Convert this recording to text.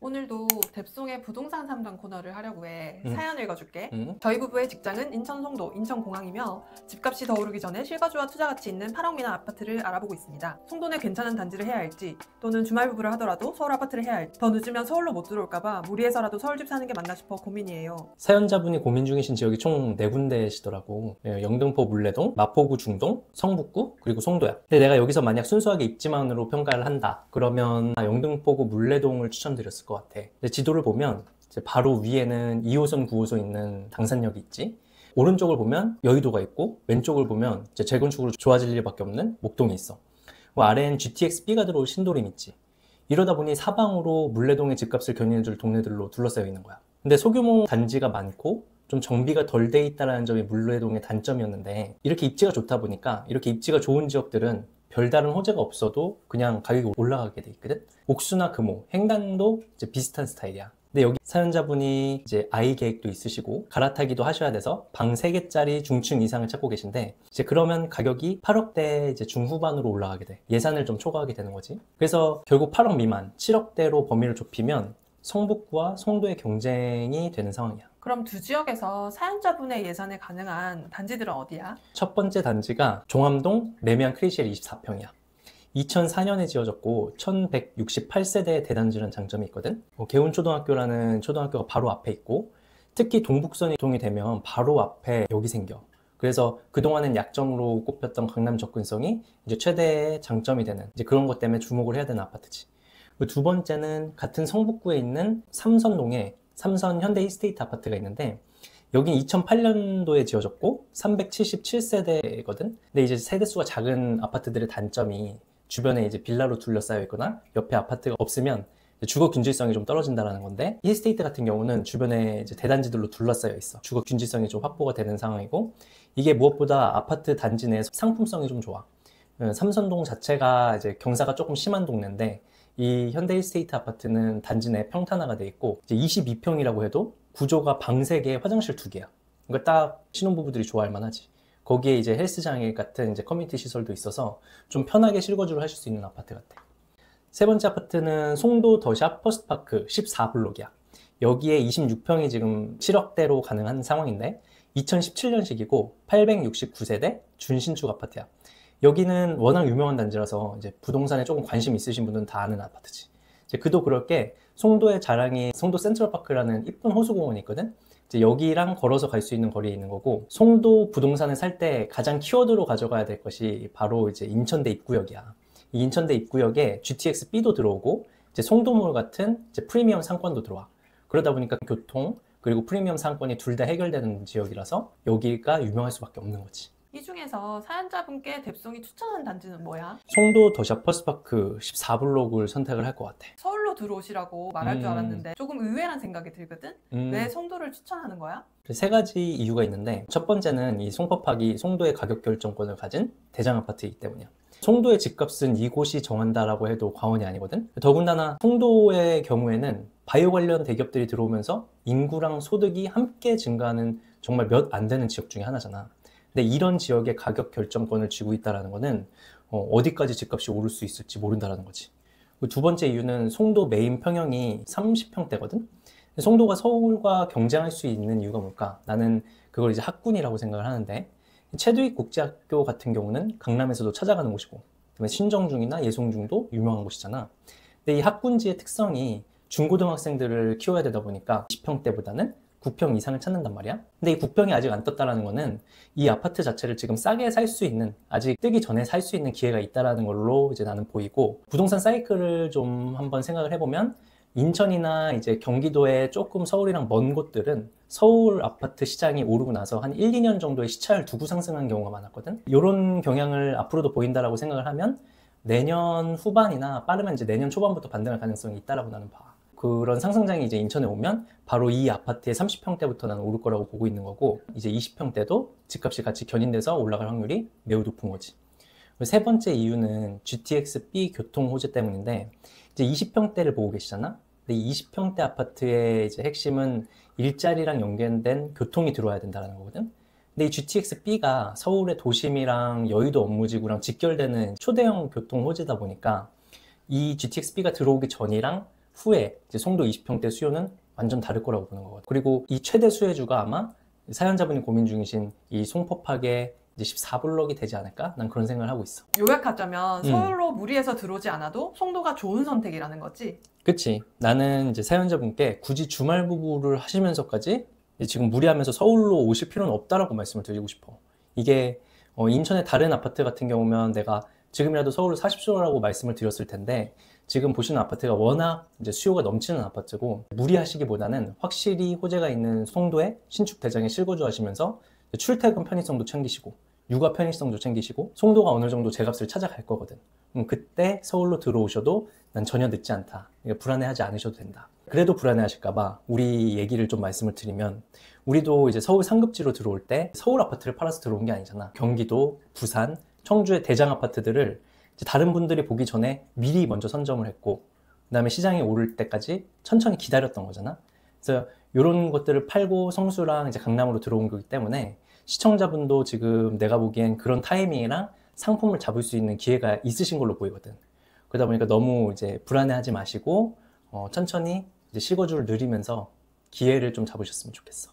오늘도 뎁송의 부동산 상담 코너를 하려고 해. 사연 읽어줄게. 응? 저희 부부의 직장은 인천 송도, 인천공항이며 집값이 더 오르기 전에 실거주와 투자 가치 있는 8억 미만 아파트를 알아보고 있습니다. 송도 내 괜찮은 단지를 해야 할지, 또는 주말 부부를 하더라도 서울 아파트를 해야 할지, 더 늦으면 서울로 못 들어올까봐 무리해서라도 서울집 사는 게 맞나 싶어 고민이에요. 사연자분이 고민 중이신 지역이 총 4군데시더라고. 영등포 물레동, 마포구 중동, 성북구, 그리고 송도야. 근데 내가 여기서 만약 순수하게 입지만으로 평가를 한다. 그러면 영등포구 물레동을 추천드렸을 것 같아. 근데 지도를 보면 이제 바로 위에는 2호선, 9호선 있는 당산역이 있지. 오른쪽을 보면 여의도가 있고, 왼쪽을 보면 이제 재건축으로 좋아질 일밖에 없는 목동이 있어. 그 아래엔 GTX-B가 들어올 신도림 있지. 이러다 보니 사방으로 물레동의 집값을 견인해줄 동네들로 둘러싸여 있는 거야. 근데 소규모 단지가 많고 좀 정비가 덜 돼 있다는 점이 물레동의 단점이었는데, 이렇게 입지가 좋다 보니까 이렇게 입지가 좋은 지역들은 별다른 호재가 없어도 그냥 가격이 올라가게 돼 있거든. 옥수나 금호, 행당도 이제 비슷한 스타일이야. 근데 여기 사연자분이 이제 아이 계획도 있으시고 갈아타기도 하셔야 돼서 방 3개짜리 중층 이상을 찾고 계신데, 이제 그러면 가격이 8억대 이제 중후반으로 올라가게 돼. 예산을 좀 초과하게 되는 거지. 그래서 결국 8억 미만, 7억대로 범위를 좁히면 성북구와 송도의 경쟁이 되는 상황이야. 그럼 두 지역에서 사연자분의 예산에 가능한 단지들은 어디야? 첫 번째 단지가 종암동 레미안 크리시엘 24평이야. 2004년에 지어졌고 1168세대의 대단지라는 장점이 있거든. 개운초등학교라는 초등학교가 바로 앞에 있고, 특히 동북선이 이동이 되면 바로 앞에 역이 생겨. 그래서 그동안은 약점으로 꼽혔던 강남 접근성이 이제 최대의 장점이 되는, 이제 그런 것 때문에 주목을 해야 되는 아파트지. 두 번째는 같은 성북구에 있는 삼선동에 삼선 현대 이스테이트 아파트가 있는데, 여긴 2008년도에 지어졌고 377세대거든. 근데 이제 세대수가 작은 아파트들의 단점이 주변에 이제 빌라로 둘러싸여 있거나 옆에 아파트가 없으면 주거 균질성이 좀 떨어진다는 건데, 이스테이트 같은 경우는 주변에 이제 대단지들로 둘러싸여 있어. 주거 균질성이 좀 확보가 되는 상황이고, 이게 무엇보다 아파트 단지 내 상품성이 좀 좋아. 삼선동 자체가 이제 경사가 조금 심한 동네인데, 이 현대 이스테이트 아파트는 단지 내 평탄화가 돼 있고, 이제 22평이라고 해도 구조가 방 3개, 화장실 2개야. 그러니까 딱 신혼부부들이 좋아할 만하지. 거기에 이제 헬스장 같은 이제 커뮤니티 시설도 있어서 좀 편하게 실거주를 하실 수 있는 아파트 같아. 세 번째 아파트는 송도 더샵 퍼스트파크 14블록이야. 여기에 26평이 지금 7억대로 가능한 상황인데, 2017년식이고 869세대 준신축 아파트야. 여기는 워낙 유명한 단지라서 이제 부동산에 조금 관심 있으신 분들은 다 아는 아파트지. 이제 그도 그럴 게 송도의 자랑이 송도 센트럴파크라는 이쁜 호수공원이 있거든. 이제 여기랑 걸어서 갈 수 있는 거리에 있는 거고, 송도 부동산을 살 때 가장 키워드로 가져가야 될 것이 바로 이제 인천대 입구역이야. 이 인천대 입구역에 GTX-B도 들어오고 이제 송도몰 같은 이제 프리미엄 상권도 들어와. 그러다 보니까 교통 그리고 프리미엄 상권이 둘 다 해결되는 지역이라서 여기가 유명할 수밖에 없는 거지. 이 중에서 사연자분께 뎁송이 추천한 단지는 뭐야? 송도 더샵 퍼스트파크 14블록을 선택을 할 것 같아. 서울로 들어오시라고 말할 줄 알았는데 조금 의외란 생각이 들거든? 왜 송도를 추천하는 거야? 3가지 이유가 있는데, 첫 번째는 이 송파팍이 송도의 가격 결정권을 가진 대장 아파트이기 때문이야. 송도의 집값은 이곳이 정한다라고 해도 과언이 아니거든. 더군다나 송도의 경우에는 바이오 관련 대기업들이 들어오면서 인구랑 소득이 함께 증가하는 정말 몇 안 되는 지역 중에 하나잖아. 근데 이런 지역의 가격 결정권을 쥐고 있다는 거는 어디까지 집값이 오를 수 있을지 모른다는 거지. 두 번째 이유는 송도 메인 평형이 30평대거든. 송도가 서울과 경쟁할 수 있는 이유가 뭘까? 나는 그걸 이제 학군이라고 생각을 하는데, 최두익 국제학교 같은 경우는 강남에서도 찾아가는 곳이고, 그다음에 신정중이나 예송중도 유명한 곳이잖아. 근데 이 학군지의 특성이 중고등학생들을 키워야 되다 보니까 10평대보다는 9평 이상을 찾는단 말이야. 근데 이 9평이 아직 안 떴다라는 거는 이 아파트 자체를 지금 싸게 살 수 있는, 아직 뜨기 전에 살 수 있는 기회가 있다라는 걸로 이제 나는 보이고, 부동산 사이클을 좀 한번 생각을 해보면 인천이나 이제 경기도에 조금 서울이랑 먼 곳들은 서울 아파트 시장이 오르고 나서 한 1, 2년 정도의 시차를 두고 상승한 경우가 많았거든. 이런 경향을 앞으로도 보인다라고 생각을 하면 내년 후반이나 빠르면 이제 내년 초반부터 반등할 가능성이 있다라고 나는 봐. 그런 상승장이 이제 인천에 오면 바로 이 아파트의 30평대부터 나는 오를 거라고 보고 있는 거고, 이제 20평대도 집값이 같이 견인돼서 올라갈 확률이 매우 높은 거지. 세 번째 이유는 GTX-B 교통 호재 때문인데, 이제 20평대를 보고 계시잖아. 근데 20평대 아파트의 이제 핵심은 일자리랑 연결된 교통이 들어와야 된다는 거거든. 근데 이 GTX-B가 서울의 도심이랑 여의도 업무지구랑 직결되는 초대형 교통 호재다 보니까 이 GTX-B가 들어오기 전이랑 후에 이제 송도 20평대 수요는 완전 다를 거라고 보는 거거든요. 그리고 이 최대 수혜주가 아마 사연자분이 고민 중이신 이 송법학의 이제 14블럭이 되지 않을까? 난 그런 생각을 하고 있어. 요약하자면 서울로 무리해서 들어오지 않아도 송도가 좋은 선택이라는 거지. 그치. 나는 이제 사연자분께 굳이 주말 부부를 하시면서까지 지금 무리하면서 서울로 오실 필요는 없다라고 말씀을 드리고 싶어. 이게 인천의 다른 아파트 같은 경우면 내가 지금이라도 서울로 사십시오라고 말씀을 드렸을 텐데 지금 보시는 아파트가 워낙 이제 수요가 넘치는 아파트고 무리하시기보다는 확실히 호재가 있는 송도에 신축 대장에 실거주 하시면서 출퇴근 편의성도 챙기시고 육아 편의성도 챙기시고 송도가 어느 정도 제값을 찾아갈 거거든. 그때 서울로 들어오셔도 난 전혀 늦지 않다. 불안해하지 않으셔도 된다. 그래도 불안해하실까봐 우리 얘기를 좀 말씀을 드리면 우리도 이제 서울 상급지로 들어올 때 서울 아파트를 팔아서 들어온 게 아니잖아. 경기도, 부산, 청주의 대장 아파트들을 이제 다른 분들이 보기 전에 미리 먼저 선점을 했고 그다음에 시장에 오를 때까지 천천히 기다렸던 거잖아. 그래서 이런 것들을 팔고 성수랑 이제 강남으로 들어온 거기 때문에 시청자분도 지금 내가 보기엔 그런 타이밍이랑 상품을 잡을 수 있는 기회가 있으신 걸로 보이거든. 그러다 보니까 너무 이제 불안해하지 마시고 천천히 이제 실거주를 늘리면서 기회를 좀 잡으셨으면 좋겠어.